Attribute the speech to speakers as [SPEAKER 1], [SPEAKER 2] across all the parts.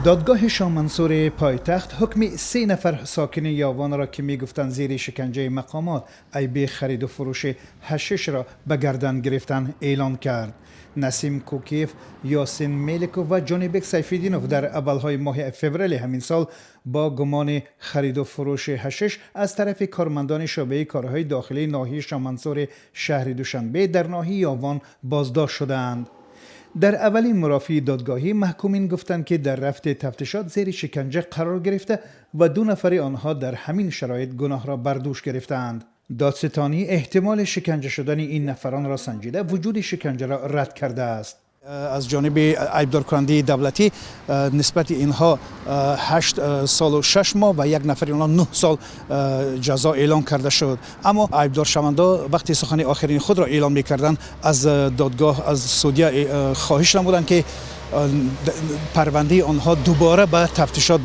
[SPEAKER 1] دادگاه شاه منصور پایتخت حکم 3 نفر ساکن یاوان را که میگفتند زیر شکنجه مقامات عیب خرید و فروش حشیش را به گردن گرفتن اعلان کرد. نسیم کوکیف، یاسین میلکو و جانیبک سیفیدینوف در اولهای ماه فوریه همین سال با گمان خرید و فروش حشیش از طرف کارمندان شعبه کارهای داخلی ناحیه شاه منصور شهر دوشنبه در ناحیه یاوان بازداشت شدند. در اولین مرافعه دادگاهی محکومین گفتند که در رفت تفتیشات زیر شکنجه قرار گرفته و 2 نفر آنها در همین شرایط گناه را بر دوش گرفتند. دادستانی احتمال شکنجه شدن این نفران را سنجیده وجود شکنجه را رد کرده است. از جانب عیبدار کننده دولتی نسبت اینها 8 سال و 6 ماه و 1 نفر اونها 9 سال جزا اعلان کرده شد. اما عیبدار شونده وقتی سخن آخرین خود را اعلان می‌کردند از دادگاه از سودیا خواهش نمودند که پرونده آنها دوباره به تفتیشات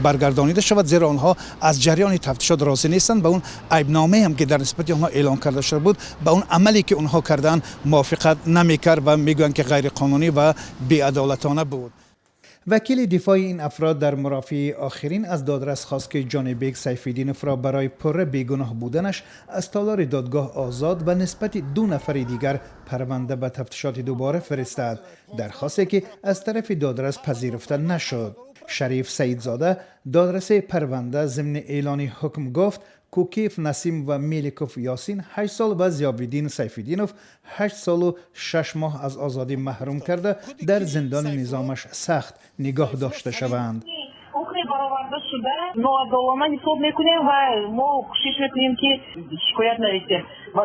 [SPEAKER 1] برگردانیده شود، زیرا آنها از جریان تفتیشات راضی نیستند. به اون عیبنامه هم که در نسبت آنها اعلان کرده شده بود، به اون عملی که آنها کردند موافقت نمی‌کرد و میگویند که غیر قانونی و بی‌عدالتانه بود. وکیل دفاع این افراد در مرافعه آخرین از دادرس خواست که جانیبک سیفیدینوف را برای پر بیگناه بودنش از تالار دادگاه آزاد و نسبت 2 نفر دیگر پرونده به تفتیشات دوباره فرستاد، درخواستی که از طرف دادرس پذیرفته نشد. شریف سیدزاده دادرس پرونده ضمن اعلان حکم گفت کوکیف، نسیم و میلیکوف یاسین 8 سال و ضیاءالدین سیفیدینوف 8 سال و 6 ماه از آزادی محروم کرده در زندان نظامش سخت نگاه داشته شوند.
[SPEAKER 2] حکم برآورده شده ناعادلانه حساب میکنیم و ما کوشش میکنیم که شکایت نرسیم و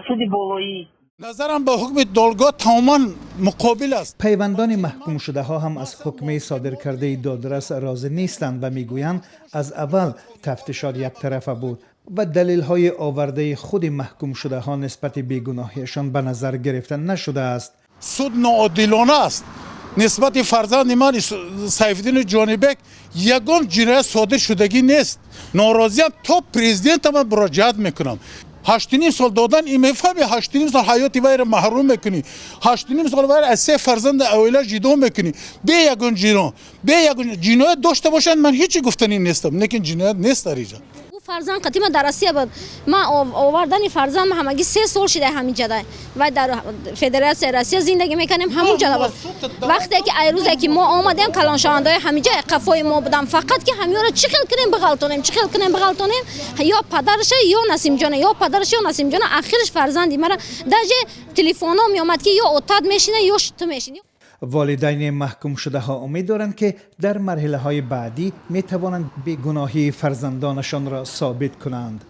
[SPEAKER 2] سود بالایی.
[SPEAKER 3] نظرم به حکم دادگاه تماما مقابل است.
[SPEAKER 1] پیوندان محکوم شده ها هم از حکم صادر کرده دادرس راضی نیستند و میگویند از اول تفتیشات یک طرفه بود و دلیل های آورده خود محکوم شده ها نسبت بیگناهیشان به نظر گرفته نشده است.
[SPEAKER 3] سود ناعادلانه است نسبت فرزند من سیفالدین جانیبک. یگان جنایت صادر شدگی نیست. ناراضیم تا پرزیدنت من مراجعت میکنم. 8.5 سال دادن این میفهمی 8.5 سال حیات وی را محروم میکنی، 8.5 سال وی را از 3 فرزند اولیه جدا میکنی. به یگان جنایت داشته باشند من هیچی گفتنی نیستم، لیکن جنایت نیست در اینجا.
[SPEAKER 4] فرزند قدیم در روسیه بود. ما آوردن فرزند همگی 3 سال شده همینجا و در فدراسیون روسیه زندگی میکنیم همونجا بود. وقتی که ایروزی که ما آمدیم کلانشاندای همینجا قفای ما بودم، فقط که همیو را چخل کنیم بغلطونیم یا پدرش یا نسیم جان یا پدرش یا نسیم جان. آخرش فرزندی مرا درجه تلفن‌ها میومد که یا اتاد میشینه یا شت میشینی.
[SPEAKER 1] والدین محکوم شده ها امید دارند که در مرحله های بعدی می توانند بیگناهی فرزندانشان را ثابت کنند.